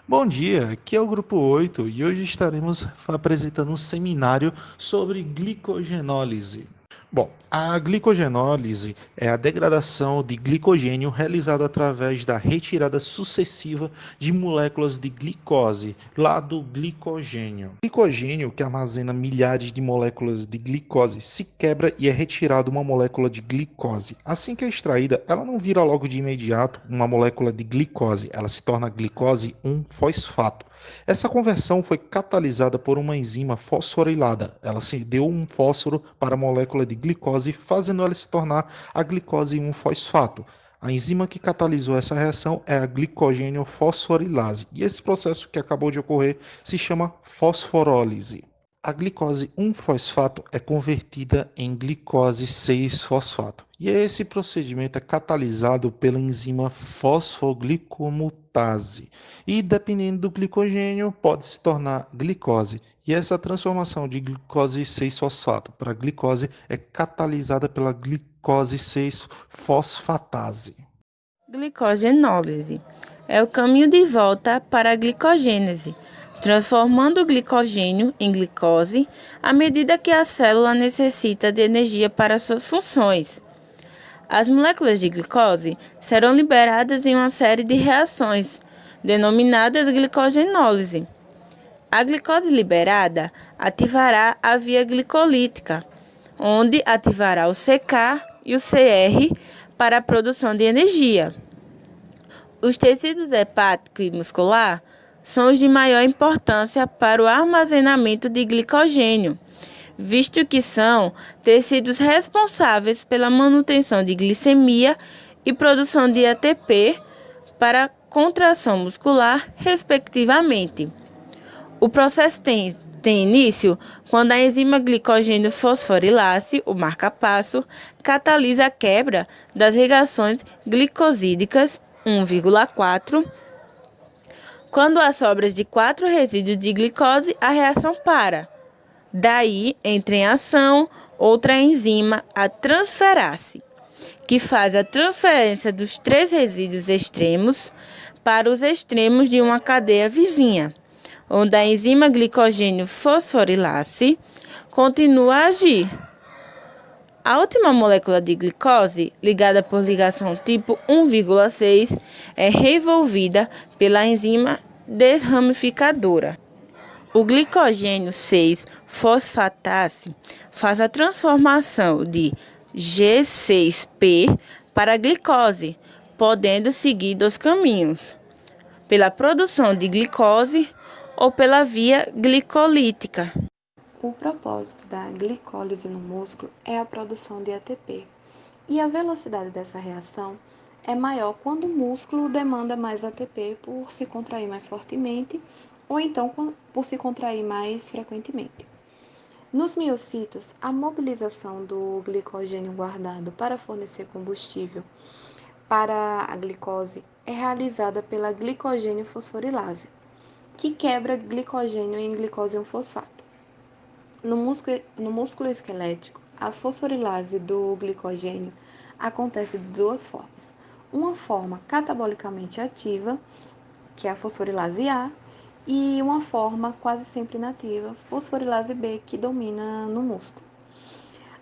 Bom dia, aqui é o Grupo 8 e hoje estaremos apresentando um seminário sobre glicogenólise. Bom, a glicogenólise é a degradação de glicogênio realizada através da retirada sucessiva de moléculas de glicose, lá do glicogênio. O glicogênio, que armazena milhares de moléculas de glicose, se quebra e é retirada uma molécula de glicose. Assim que é extraída, ela não vira logo de imediato uma molécula de glicose, ela se torna glicose 1-fosfato. Essa conversão foi catalisada por uma enzima fosforilada. Ela cedeu um fósforo para a molécula de glicose, fazendo ela se tornar a glicose 1-fosfato. A enzima que catalisou essa reação é a glicogênio fosforilase, e esse processo que acabou de ocorrer se chama fosforólise. A glicose 1-fosfato é convertida em glicose 6-fosfato. E esse procedimento é catalisado pela enzima fosfoglicomutase. E dependendo do glicogênio, pode se tornar glicose. E essa transformação de glicose 6-fosfato para glicose é catalisada pela glicose 6-fosfatase. Glicogenólise é o caminho de volta para a glicogênese, transformando o glicogênio em glicose à medida que a célula necessita de energia para suas funções. As moléculas de glicose serão liberadas em uma série de reações, denominadas glicogenólise. A glicose liberada ativará a via glicolítica, onde ativará o CK e o CR para a produção de energia. Os tecidos hepático e muscular são os de maior importância para o armazenamento de glicogênio, visto que são tecidos responsáveis pela manutenção de glicemia e produção de ATP para contração muscular, respectivamente. O processo tem início quando a enzima glicogênio fosforilase, o marca-passo, catalisa a quebra das ligações glicosídicas 1,4. Quando há sobras de 4 resíduos de glicose, a reação para. Daí entra em ação outra enzima, a transferase, que faz a transferência dos 3 resíduos extremos para os extremos de uma cadeia vizinha, onde a enzima glicogênio fosforilase continua a agir. A última molécula de glicose, ligada por ligação tipo 1,6, é revolvida pela enzima desramificadora. O glicogênio 6-fosfatase faz a transformação de G6P para glicose, podendo seguir 2 caminhos: pela produção de glicose ou pela via glicolítica. O propósito da glicólise no músculo é a produção de ATP, e a velocidade dessa reação é maior quando o músculo demanda mais ATP por se contrair mais fortemente ou então por se contrair mais frequentemente. Nos miocitos, a mobilização do glicogênio guardado para fornecer combustível para a glicose é realizada pela glicogênio fosforilase, que quebra glicogênio em glicose 1-fosfato. No músculo esquelético, a fosforilase do glicogênio acontece de 2 formas. Uma forma catabolicamente ativa, que é a fosforilase A, e uma forma quase sempre inativa, fosforilase B, que domina no músculo.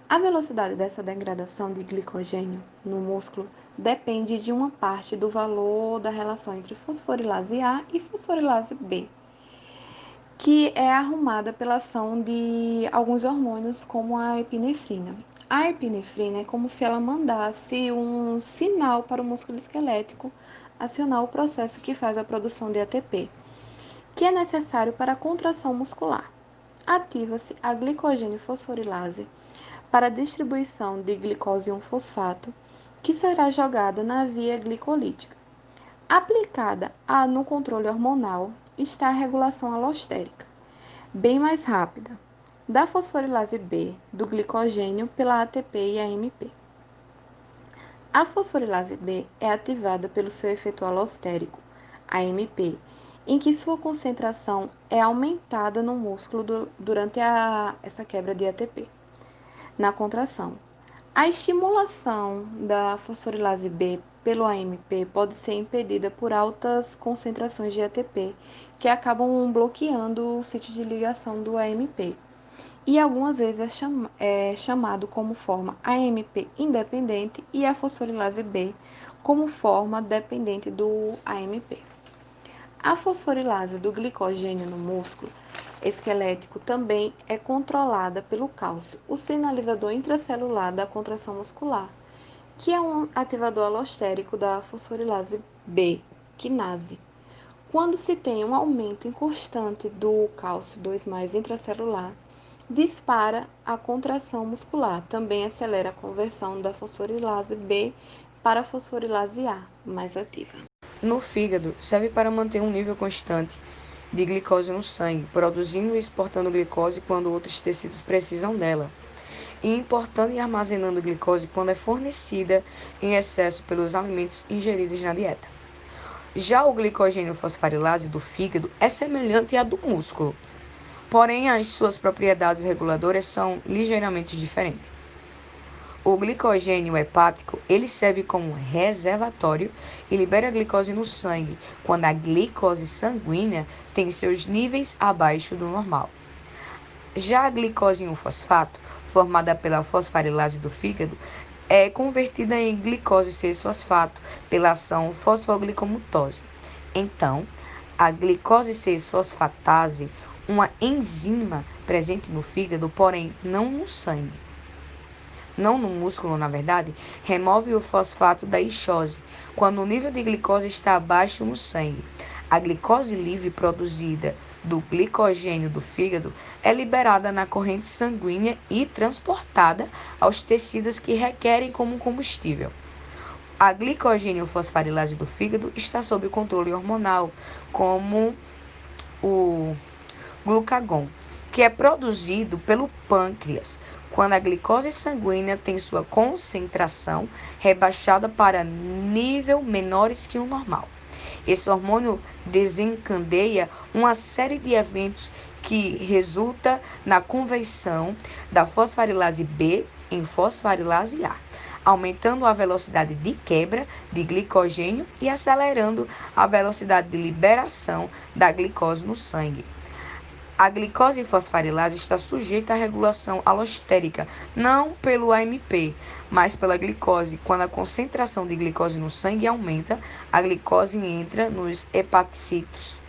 A velocidade dessa degradação de glicogênio no músculo depende de uma parte do valor da relação entre fosforilase A e fosforilase B, que é arrumada pela ação de alguns hormônios, como a epinefrina. A epinefrina é como se ela mandasse um sinal para o músculo esquelético acionar o processo que faz a produção de ATP, que é necessário para a contração muscular. Ativa-se a glicogênio fosforilase para a distribuição de glicose 1-fosfato, que será jogada na via glicolítica. Aplicada no controle hormonal está a regulação alostérica, bem mais rápida, da fosforilase B do glicogênio pela ATP e AMP. A fosforilase B é ativada pelo seu efeito alostérico, AMP, em que sua concentração é aumentada no músculo durante essa quebra de ATP. Na contração, A estimulação da fosforilase B pelo AMP pode ser impedida por altas concentrações de ATP, que acabam bloqueando o sítio de ligação do AMP. E algumas vezes é chamado como forma AMP independente e a fosforilase B como forma dependente do AMP. A fosforilase do glicogênio no músculo esquelético também é controlada pelo cálcio, o sinalizador intracelular da contração muscular, que é um ativador alostérico da fosforilase B, quinase. Quando se tem um aumento inconstante do cálcio 2+ intracelular, dispara a contração muscular, também acelera a conversão da fosforilase B para a fosforilase A, mais ativa. No fígado, serve para manter um nível constante de glicose no sangue, produzindo e exportando glicose quando outros tecidos precisam dela, e importando e armazenando glicose quando é fornecida em excesso pelos alimentos ingeridos na dieta. Já o glicogênio fosfarilase do fígado é semelhante à do músculo, porém as suas propriedades reguladoras são ligeiramente diferentes. O glicogênio hepático, ele serve como reservatório e libera a glicose no sangue, quando a glicose sanguínea tem seus níveis abaixo do normal. Já a glicose em 1-fosfato, formada pela fosfarilase do fígado, é convertida em glicose 6-fosfato pela ação fosfoglicomutose. Então, a glicose 6-fosfatase, uma enzima presente no fígado, porém não no sangue, não no músculo, na verdade, remove o fosfato da isose, quando o nível de glicose está abaixo no sangue. A glicose livre produzida do glicogênio do fígado é liberada na corrente sanguínea e transportada aos tecidos que requerem como combustível. A glicogênio fosfarilase do fígado está sob controle hormonal, como o glucagon, que é produzido pelo pâncreas, quando a glicose sanguínea tem sua concentração rebaixada para nível menores que o normal. Esse hormônio desencadeia uma série de eventos que resulta na conversão da fosfarilase B em fosfarilase A, aumentando a velocidade de quebra de glicogênio e acelerando a velocidade de liberação da glicose no sangue. A glicose fosfarilase está sujeita à regulação alostérica, não pelo AMP, mas pela glicose. Quando a concentração de glicose no sangue aumenta, a glicose entra nos hepatocitos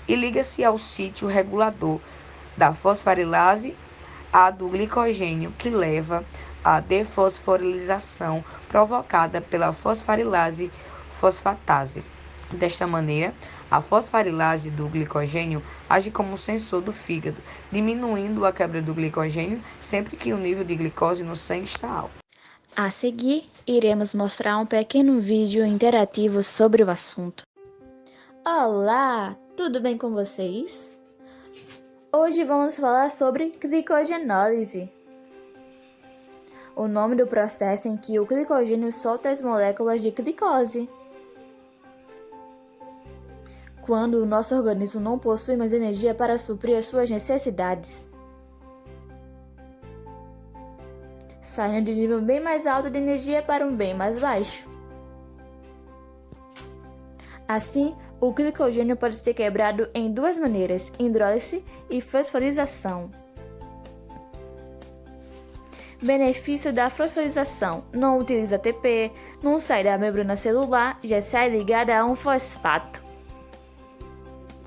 e liga-se ao sítio regulador da fosfarilase a do glicogênio, que leva à defosforilização provocada pela fosfarilase fosfatase. Desta maneira, a fosfarilase do glicogênio age como sensor do fígado, diminuindo a quebra do glicogênio sempre que o nível de glicose no sangue está alto. A seguir, iremos mostrar um pequeno vídeo interativo sobre o assunto. Olá, tudo bem com vocês? Hoje vamos falar sobre glicogenólise. O nome do processo em que o glicogênio solta as moléculas de glicose. Quando o nosso organismo não possui mais energia para suprir as suas necessidades, saindo de nível bem mais alto de energia para um bem mais baixo. Assim, o glicogênio pode ser quebrado em duas maneiras: hidrólise e fosforização. Benefício da fosforização: não utiliza ATP, não sai da membrana celular, já sai ligada a um fosfato.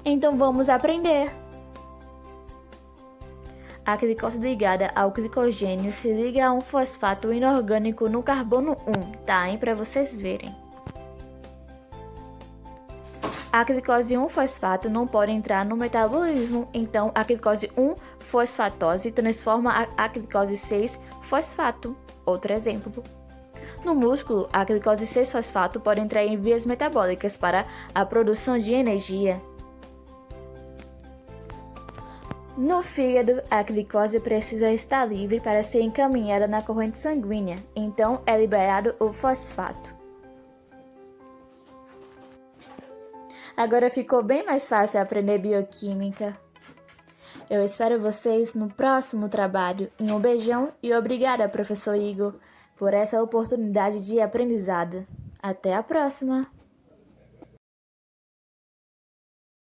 Então vamos aprender! A glicose ligada ao glicogênio se liga a um fosfato inorgânico no carbono 1, tá? Para vocês verem. A glicose 1-fosfato não pode entrar no metabolismo, então a glicose 1-fosfatose transforma a glicose 6-fosfato. Outro exemplo. No músculo, a glicose 6-fosfato pode entrar em vias metabólicas para a produção de energia. No fígado, a glicose precisa estar livre para ser encaminhada na corrente sanguínea, então é liberado o fosfato. Agora ficou bem mais fácil aprender bioquímica. Eu espero vocês no próximo trabalho. Um beijão e obrigada, professor Igor, por essa oportunidade de aprendizado. Até a próxima!